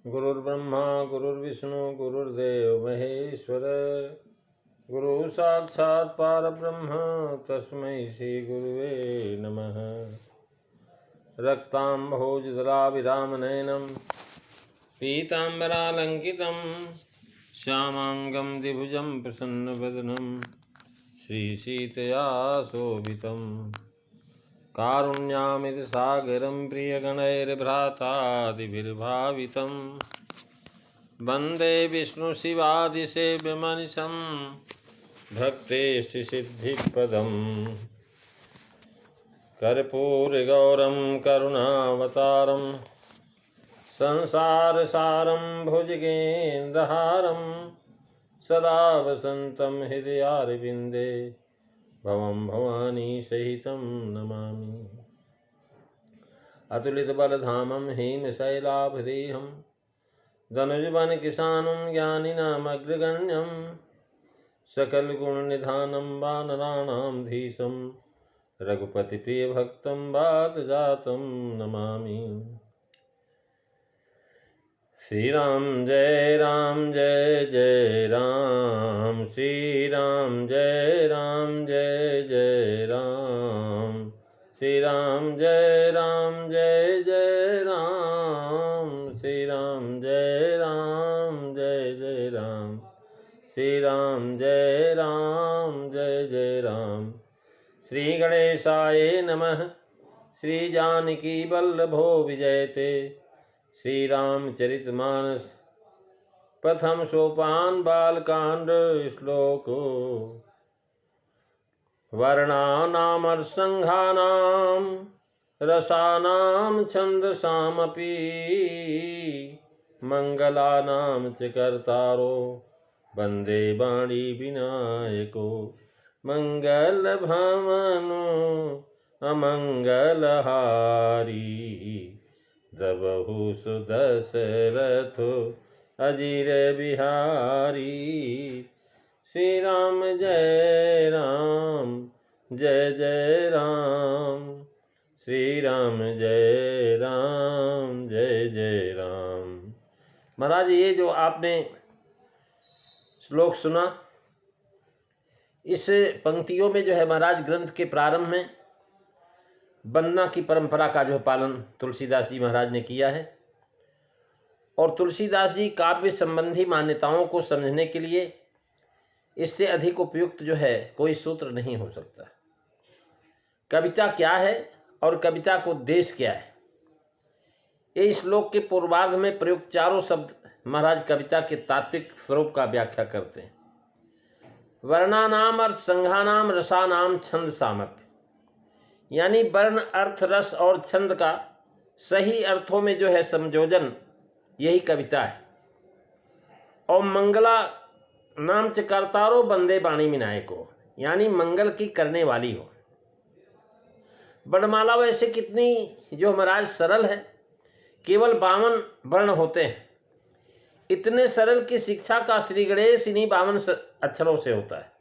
गुरुर्ब्रह्मा गुरुर्विष्णु गुरुर्देव महेश्वर गुरु साक्षात् परब्रह्म तस्मै श्री गुरुवे नमः। रक्ताम्भोजदलाभिरामनयनं पीताम्बरालङ्कितं श्यामाङ्गं द्विभुजं प्रसन्नवदनं श्रीसीतया शोभितं। कारुण्यामिति सागरं प्रियगणैर्भ्रातादिभिर्भावितं वन्दे विष्णुशिवादिसेव्यमनिशं भक्तेष्टिसिद्धिपदम्। कर्पूरगौरं करुणावतारं संसारसारं भुजगेन्द्रहारं सदा वसन्तं हृदयारविन्दे भवं भवानी सहितं नमामि। अतुलितबलधामं हेमशैलाभदेहं धनुजवनकिशानं ज्ञानिनामग्रगण्यं सकलगुणनिधानं वानराणां धीशं रघुपतिप्रियभक्तं वातजातं नमामि। श्री राम जय जय राम, श्री राम जय जय राम, श्री राम जय जय राम, श्री राम जय जय राम, श्री राम जय जय राम। श्री गणेशाय नमः। श्री जानकी वल्लभो विजयते। श्री रामचरितमानस प्रथम सोपान बालकांड श्लोको। वर्णानामर्संघानां रसानां छन्दसामपि मंगलानां च कर्तारो वन्दे वाणी विनायको। मंगलभवनो अमंगलहारी द्रवहु सुदशरथो अजिर बिहारी। श्री राम जय राम, श्री राम जय जय राम। महाराज, ये जो आपने श्लोक सुना, इस पंक्तियों में जो है महाराज ग्रंथ के प्रारंभ में वंदना की परंपरा का जो पालन तुलसीदास जी महाराज ने किया है। और तुलसीदास जी काव्य संबंधी मान्यताओं को समझने के लिए इससे अधिक उपयुक्त जो है कोई सूत्र नहीं हो सकता। कविता क्या है और कविता को उद्देश्य क्या है, ये श्लोक के पूर्वार्ध में प्रयुक्त चारों शब्द महाराज कविता के तात्विक स्वरूप का व्याख्या करते हैं। वर्णानाम और संघानाम रसानाम छंद सामप्य, यानी वर्ण अर्थ रस और छंद का सही अर्थों में जो है संयोजन, यही कविता है। और मंगला नाम च कर्तारो बंदे वाणी विनायको, यानी मंगल की करने वाली हो। वर्णमाला वैसे कितनी जो महाराज सरल है, केवल 52 वर्ण होते हैं। इतने सरल की शिक्षा का श्री गणेश इन्हीं 52 अक्षरों से होता है।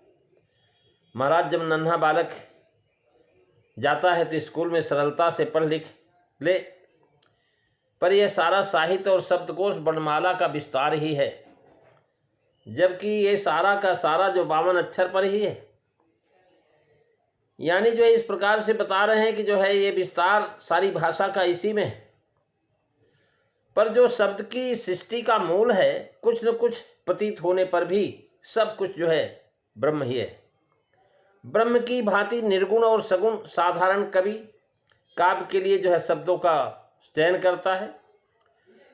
महाराज जब नन्हा बालक जाता है तो स्कूल में सरलता से पढ़ लिख ले, पर यह सारा साहित्य और शब्दकोश वर्णमाला का विस्तार ही है, जबकि ये सारा का सारा जो 52 अक्षर पर ही है। यानी जो इस प्रकार से बता रहे हैं कि जो है ये विस्तार सारी भाषा का इसी में है, पर जो शब्द की सृष्टि का मूल है, कुछ न कुछ प्रतीत होने पर भी सब कुछ जो है ब्रह्म ही है। ब्रह्म की भांति निर्गुण और सगुण साधारण कवि काव्य के लिए जो है शब्दों का चयन करता है।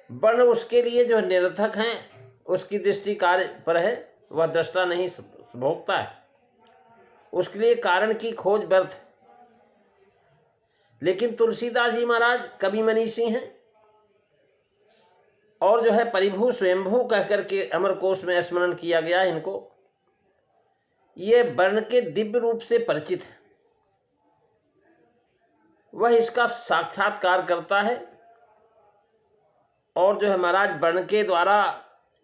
वर्ण उसके लिए जो निरर्थक हैं, उसकी दृष्टि कार्य पर है, वह दृष्टा नहीं भोगता है, उसके लिए कारण की खोज व्यर्थ। लेकिन तुलसीदास जी महाराज कवि मनीषी हैं और जो है परिभू स्वयंभू कहकर के अमरकोश में स्मरण किया गया है इनको। ये वर्ण के दिव्य रूप से परिचित है, वह इसका साक्षात्कार करता है। और जो है महाराज वर्ण के द्वारा,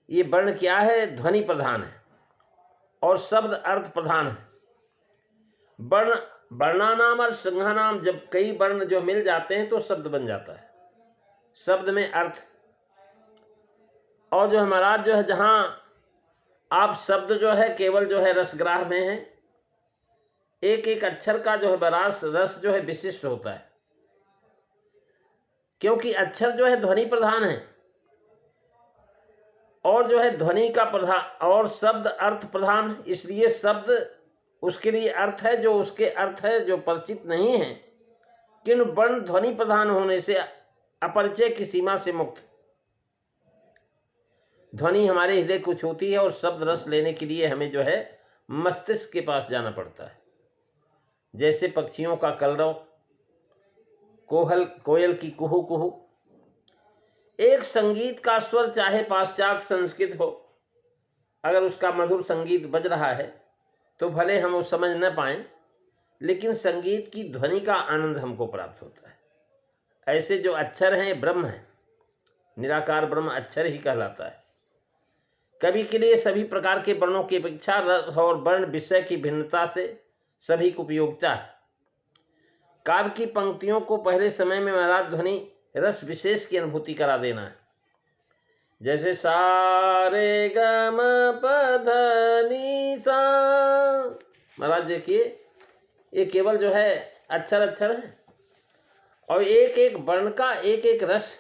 ये वर्ण क्या है, ध्वनि प्रधान है और शब्द अर्थ प्रधान है। वर्ण वर्णानाम और संघानाम, जब कई वर्ण जो मिल जाते हैं तो शब्द बन जाता है। शब्द में अर्थ और जो है महाराज जो है जहाँ आप शब्द जो है केवल जो है रसग्राह में है, एक एक अक्षर का जो है रस जो है विशिष्ट होता है, क्योंकि अक्षर जो है ध्वनि प्रधान है और जो है ध्वनि का प्रधान और शब्द अर्थ प्रधान, इसलिए शब्द उसके लिए अर्थ है जो उसके अर्थ है जो परिचित नहीं है, किंतु वर्ण ध्वनि प्रधान होने से अपरिचय की सीमा से मुक्त। ध्वनि हमारे हृदय को छूती है और शब्द रस लेने के लिए हमें जो है मस्तिष्क के पास जाना पड़ता है। जैसे पक्षियों का कलरव, कोयल की कुहू कुहू। एक संगीत का स्वर चाहे पाश्चात्य संस्कृत हो, अगर उसका मधुर संगीत बज रहा है तो भले हम वो समझ न पाएं, लेकिन संगीत की ध्वनि का आनंद हमको प्राप्त होता है। ऐसे जो अक्षर हैं ब्रह्म है, निराकार ब्रह्म अक्षर ही कहलाता है। कवि के लिए सभी प्रकार के वर्णों की अपेक्षा रस और वर्ण विषय की भिन्नता से सभी को उपयोगिता है। काव्य की पंक्तियों को पहले समय में महाराज ध्वनि रस विशेष की अनुभूति करा देना है। जैसे सारे गम पध नी सा, महाराज देखिए ये केवल जो है अक्षर है और एक एक वर्ण का एक एक रस,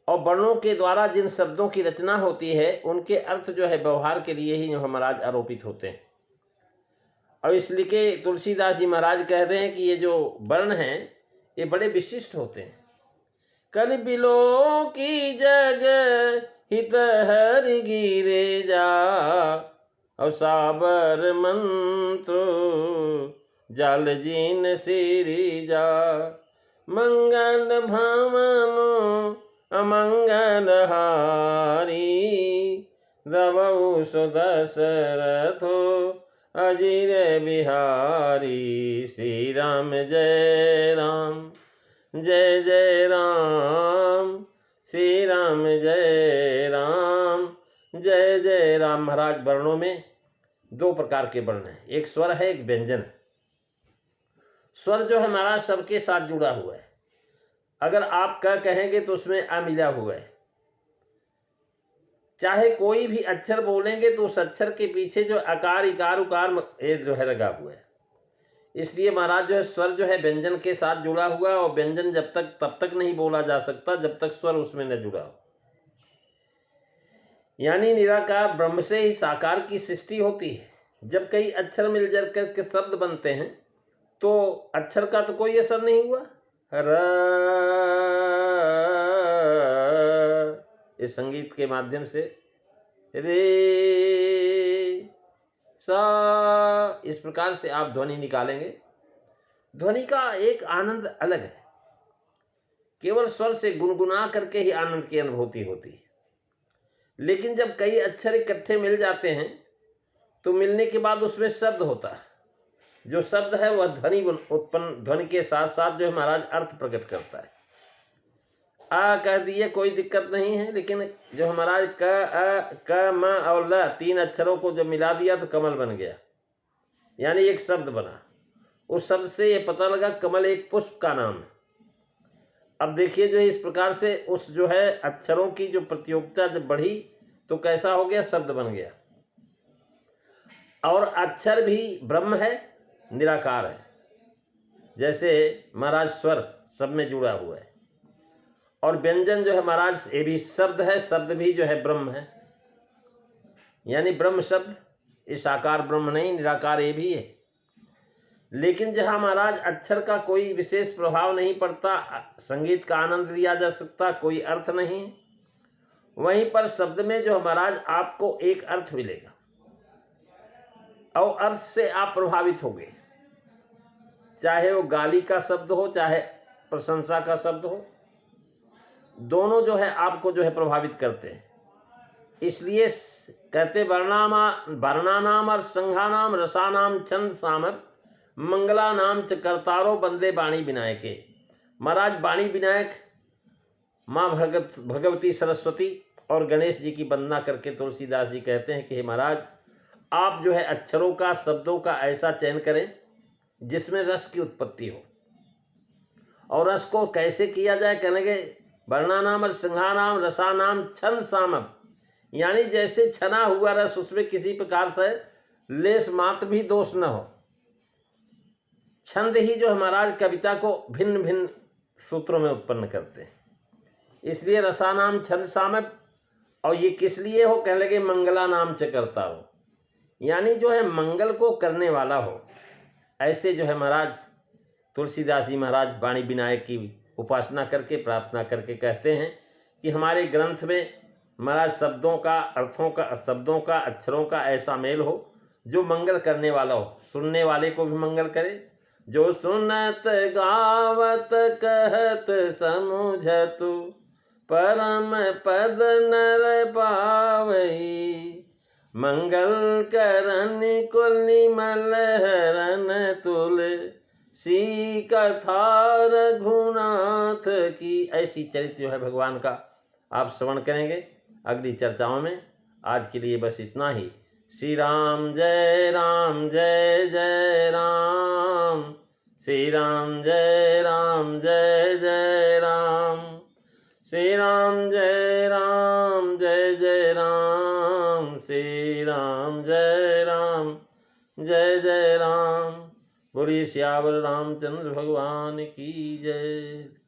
और वर्णों के द्वारा जिन शब्दों की रचना होती है उनके अर्थ जो है व्यवहार के लिए ही महाराज आरोपित होते हैं। और इसलिए के तुलसीदास जी महाराज कह रहे हैं कि ये जो वर्ण हैं ये बड़े विशिष्ट होते हैं। कल बिलो की जग हित हरि गिरे जा, और साबर मंत्र जल जीन सिरी जा, मंगल भवनो अमंगल हारी, दबऊ सुदशरथो अजीर बिहारी। श्री राम जय राम जय जय राम, श्री राम जय राम जय जय राम। महाराज वर्णों में दो प्रकार के वर्ण हैं, एक स्वर है एक व्यंजन है। स्वर जो है महाराज सबके साथ जुड़ा हुआ है, अगर आप कहेंगे तो उसमें अ मिला हुआ है। चाहे कोई भी अक्षर बोलेंगे तो उस अक्षर के पीछे जो अकार इकार उकार ये जो है लगा हुआ है। इसलिए महाराज जो है स्वर जो है व्यंजन के साथ जुड़ा हुआ है, और व्यंजन तब तक नहीं बोला जा सकता जब तक स्वर उसमें न जुड़ा हो। यानी निराकार ब्रह्म से ही साकार की सृष्टि होती है। जब कई अक्षर मिल कर के शब्द बनते हैं तो अक्षर का तो कोई असर नहीं हुआ। इस संगीत के माध्यम से रे सा, इस प्रकार से आप ध्वनि निकालेंगे। ध्वनि का एक आनंद अलग है, केवल स्वर से गुनगुना करके ही आनंद की अनुभूति होती है। लेकिन जब कई अक्षर इकट्ठे मिल जाते हैं तो मिलने के बाद उसमें शब्द होता है। जो शब्द है वह ध्वनि उत्पन्न, ध्वनि के साथ साथ जो है महाराज अर्थ प्रकट करता है। आ कह दिए कोई दिक्कत नहीं है, लेकिन जो महाराज क अ क म और ल तीन अक्षरों को जब मिला दिया तो कमल बन गया, यानी एक शब्द बना। उस शब्द से ये पता लगा कमल एक पुष्प का नाम है। अब देखिए जो इस प्रकार से उस जो है अक्षरों की जो प्रतियोगिता जब बढ़ी तो कैसा हो गया, शब्द बन गया। और अक्षर भी ब्रह्म है, निराकार है। जैसे महाराज स्वर सब में जुड़ा हुआ है, और व्यंजन जो है महाराज ये भी शब्द है, शब्द भी जो है ब्रह्म है। यानी ब्रह्म शब्द, इस आकार ब्रह्म नहीं, निराकार ये भी है। लेकिन जहाँ महाराज अक्षर का कोई विशेष प्रभाव नहीं पड़ता, संगीत का आनंद लिया जा सकता, कोई अर्थ नहीं, वहीं पर शब्द में जो महाराज आपको एक अर्थ मिलेगा और अर्थ से आप प्रभावित होंगे। चाहे वो गाली का शब्द हो चाहे प्रशंसा का शब्द हो, दोनों जो है आपको जो है प्रभावित करते हैं। इसलिए कहते वर्णानाम और संघानाम रसानाम छंद सामक मंगला नाम च करतारो बंदे बाणी विनायके। महाराज बाणी विनायक माँ भगवती सरस्वती और गणेश जी की वंदना करके तुलसीदास जी कहते हैं कि हे महाराज, आप जो है अक्षरों का, शब्दों का ऐसा चयन करें जिसमें रस की उत्पत्ति हो। और रस को कैसे किया जाए, कहेंगे वर्णानाम और सिंहानाम रसानाम छंद सामप, यानी जैसे छना हुआ रस उसमें किसी प्रकार से लेस मात्र भी दोष न हो। छंद ही जो है महाराज कविता को भिन्न भिन्न सूत्रों में उत्पन्न करते हैं, इसलिए रसानाम छंद सामप। और ये किस लिए हो, कहने लगे मंगला नाम च करता हो, यानी जो है मंगल को करने वाला हो। ऐसे जो है महाराज तुलसीदास जी महाराज वाणी विनायक की उपासना करके प्रार्थना करके कहते हैं कि हमारे ग्रंथ में महाराज शब्दों का, अर्थों का, शब्दों का, अक्षरों का ऐसा मेल हो जो मंगल करने वाला हो, सुनने वाले को भी मंगल करे। जो सुनत गावत कहत समुझतु परम पद नर पावई, मंगल करन कुल निमल हरन तुलसी कथा रघुनाथ की। ऐसी चरित्र जो है भगवान का आप श्रवण करेंगे अगली चर्चाओं में। आज के लिए बस इतना ही। श्री राम जय राम जय जय राम, श्री राम जय राम जय जय राम, श्री राम जय राम जय जय राम, श्री राम जय राम जय जय राम। बोलिए सियावर रामचंद्र भगवान की जय।